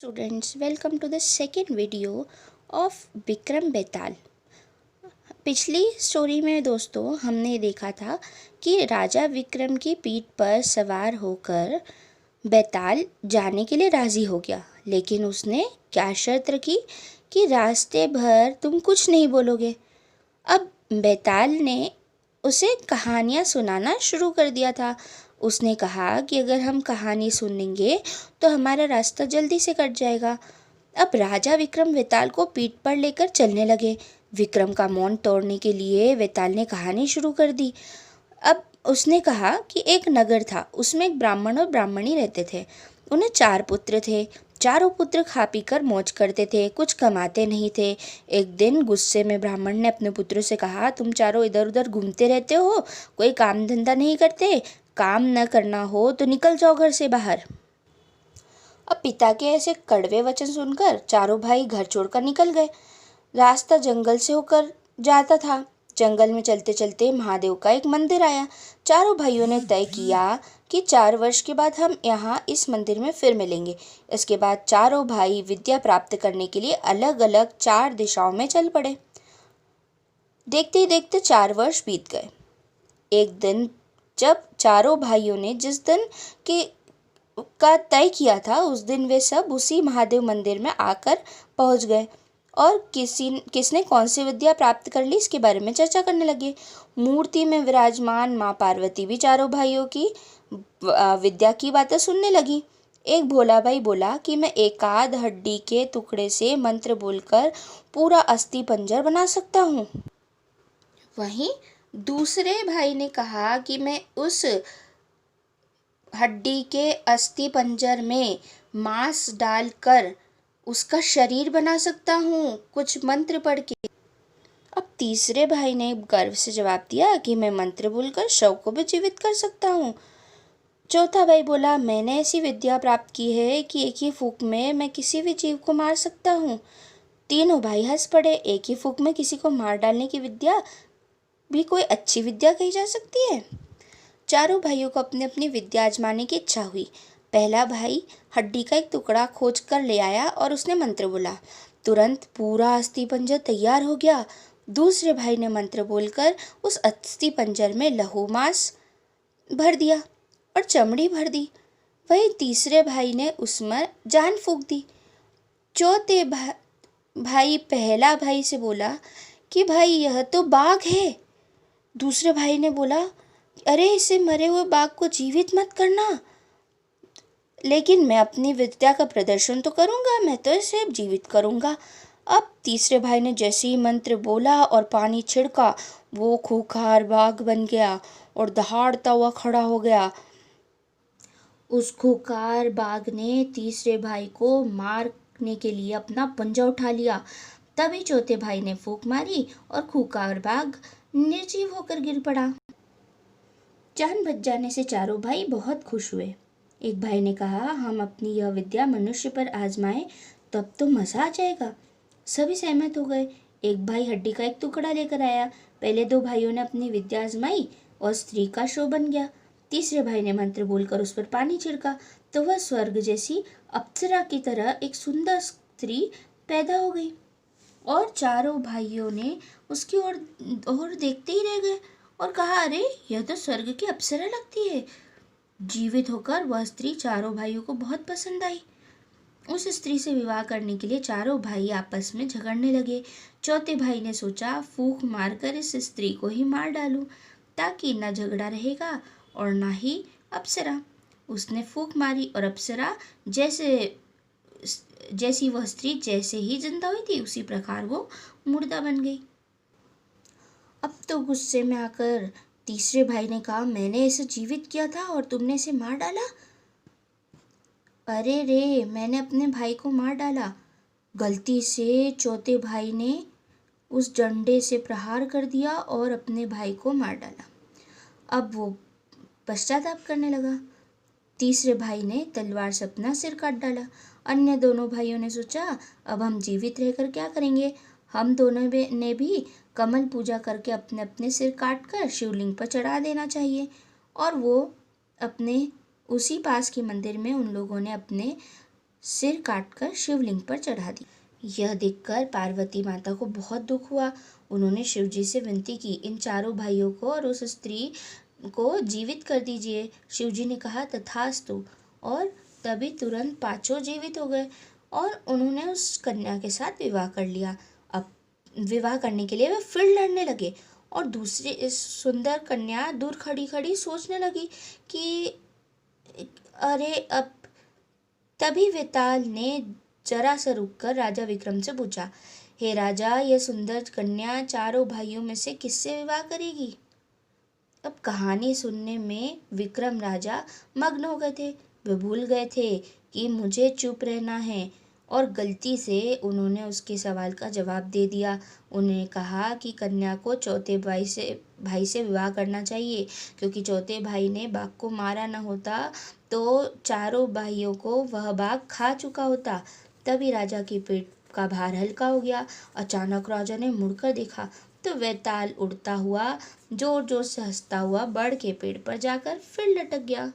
Students, welcome to the second video of Vikram बेताल। पिछली story में दोस्तों हमने देखा था कि राजा विक्रम की पीठ पर सवार होकर बेताल जाने के लिए राज़ी हो गया, लेकिन उसने क्या शर्त रखी कि रास्ते भर तुम कुछ नहीं बोलोगे। अब बेताल ने उसे कहानियाँ सुनाना शुरू कर दिया था। उसने कहा कि अगर हम कहानी सुनेंगे तो हमारा रास्ता जल्दी से कट जाएगा। अब राजा विक्रम वेताल को पीठ पर लेकर चलने लगे। विक्रम का मौन तोड़ने के लिए वेताल ने कहानी शुरू कर दी। अब उसने कहा कि एक नगर था, उसमें एक ब्राह्मण और ब्राह्मणी रहते थे। उन्हें 4 पुत्र थे। चारों पुत्र खा पी कर मौज करते थे, कुछ कमाते नहीं थे। एक दिन गुस्से में ब्राह्मण ने अपने पुत्रों से कहा, तुम चारों इधर उधर घूमते रहते हो, कोई काम धंधा नहीं करते, काम न करना हो तो निकल जाओ घर से बाहर। अब पिता के ऐसे कड़वे वचन सुनकर चारों भाई घर छोड़कर निकल गए। रास्ता जंगल से होकर जाता था। जंगल में चलते चलते महादेव का एक मंदिर आया। चारों भाइयों ने तय किया कि 4 वर्ष के बाद हम यहाँ इस मंदिर में फिर मिलेंगे। इसके बाद चारों भाई विद्या प्राप्त करने के लिए अलग अलग 4 दिशाओं में चल पड़े। देखते ही देखते 4 वर्ष बीत गए। एक दिन जब चारों भाइयों ने जिस दिन के का तय किया था, उस दिन वे सब उसी महादेव मंदिर में आकर पहुंच गए और किसने कौन सी विद्या प्राप्त कर ली इसके बारे में चर्चा करने लगे। मूर्ति में विराजमान माँ पार्वती भी चारों भाइयों की विद्या की बातें सुनने लगी। एक भोला भाई बोला कि मैं एकाध हड्डी के टुकड़े से मंत्र बोलकर पूरा अस्थि पंजर बना सकता हूँ। वहीं दूसरे भाई ने कहा कि मैं उस हड्डी के अस्थि पंजर में मांस डालकर उसका शरीर बना सकता हूँ, कुछ मंत्र पढ़ के। अब तीसरे भाई ने गर्व से जवाब दिया कि मैं मंत्र बोलकर शव को भी जीवित कर सकता हूँ। चौथा भाई बोला, मैंने ऐसी विद्या प्राप्त की है कि एक ही फूंक में मैं किसी भी जीव को मार सकता हूँ। तीनों भाई हंस पड़े। एक ही फूंक में किसी को मार डालने की विद्या भी कोई अच्छी विद्या कही जा सकती है। चारों भाइयों को अपनी अपनी विद्या आजमाने की इच्छा हुई। पहला भाई हड्डी का एक टुकड़ा खोज कर ले आया और उसने मंत्र बोला। तुरंत पूरा अस्थि पंजर तैयार हो गया। दूसरे भाई ने मंत्र बोलकर उस अस्थि पंजर में लहू मांस भर दिया और चमड़ी भर दी। वहीं तीसरे भाई ने उसमें जान फूंक दी। चौथे भाई पहला भाई से बोला कि भाई यह तो बाघ है। दूसरे भाई ने बोला, अरे इसे मरे हुए बाघ को जीवित मत करना। लेकिन मैं अपनी विद्या का प्रदर्शन तो करूंगा, मैं तो इसे जीवित करूंगा। अब तीसरे भाई ने जैसे ही मंत्र बोला और पानी छिड़का, वो खूंखार बाघ बन गया और दहाड़ता हुआ खड़ा हो गया। उस खूंखार बाघ ने तीसरे भाई को मारने के लिए अपना पंजा उठा लिया। तभी चौथे भाई ने फूंक मारी और खूंखार बाघ निर्जीव होकर गिर पड़ा। जान बच जाने से चारों भाई बहुत खुश हुए। एक भाई ने कहा, हम अपनी यह विद्या मनुष्य पर आजमाएं, तब तो मजा आ जाएगा। सभी सहमत हो गए। एक भाई हड्डी का एक टुकड़ा लेकर आया। पहले 2 भाइयों ने अपनी विद्या आजमाई और स्त्री का शव बन गया। तीसरे भाई ने मंत्र बोलकर उस पर पानी छिड़का तो वह स्वर्ग जैसी अप्सरा की तरह एक सुंदर स्त्री पैदा हो गई और चारों भाइयों ने उसकी ओर देखते ही रह गए और कहा, अरे यह तो स्वर्ग की अप्सरा लगती है। जीवित होकर वह स्त्री चारों भाइयों को बहुत पसंद आई। उस स्त्री से विवाह करने के लिए चारों भाई आपस में झगड़ने लगे। चौथे भाई ने सोचा, फूंक मारकर इस स्त्री को ही मार डालूं, ताकि न झगड़ा रहेगा और ना ही अप्सरा। उसने फूंक मारी और अप्सरा जैसी वह स्त्री जैसे ही जिंदा हुई थी, उसी प्रकार वो मुर्दा बन गई। अब तो गुस्से में आकर तीसरे भाई ने कहा, मैंने इसे जीवित किया था और तुमने इसे मार डाला। अरे रे, मैंने अपने भाई को मार डाला। गलती से चौथे भाई ने उस डंडे से प्रहार कर दिया और अपने भाई को मार डाला। अब वो पश्चाताप करने लगा। तीसरे भाई ने तलवार से अपना सिर काट डाला। अन्य दोनों भाइयों ने सोचा, अब हम जीवित रहकर क्या करेंगे। हम दोनों ने भी कमल पूजा करके अपने अपने सिर काटकर शिवलिंग पर चढ़ा देना चाहिए। और वो अपने उसी पास के मंदिर में उन लोगों ने अपने सिर काटकर शिवलिंग पर चढ़ा दी। यह देखकर पार्वती माता को बहुत दुख हुआ। उन्होंने शिवजी से विनती की, इन चारों भाइयों को और उस स्त्री को जीवित कर दीजिए। शिवजी ने कहा तथास्तु, और तभी तुरंत पांचों जीवित हो गए और उन्होंने उस कन्या के साथ विवाह कर लिया। अब विवाह करने के लिए वे फिर लड़ने लगे और दूसरी इस सुंदर कन्या दूर खड़ी खड़ी सोचने लगी कि अरे अब। तभी वेताल ने जरा सा रुककर राजा विक्रम से पूछा, हे राजा, यह सुंदर कन्या चारों भाइयों में से किससे विवाह करेगी? अब कहानी सुनने में विक्रम राजा मग्न हो गए थे। वे भूल गए थे कि मुझे चुप रहना है और गलती से उन्होंने उसके सवाल का जवाब दे दिया। उन्हें कहा कि कन्या को चौथे भाई से विवाह करना चाहिए, क्योंकि चौथे भाई ने बाघ को मारा न होता तो चारों भाइयों को वह बाघ खा चुका होता। तभी राजा के पेट का भार हल्का हो गया। अचानक राजा ने मुड़कर देखा तो वैताल उड़ता हुआ जोर जोर से हंसता हुआ बड़ के पेड़ पर जाकर फिर लटक गया।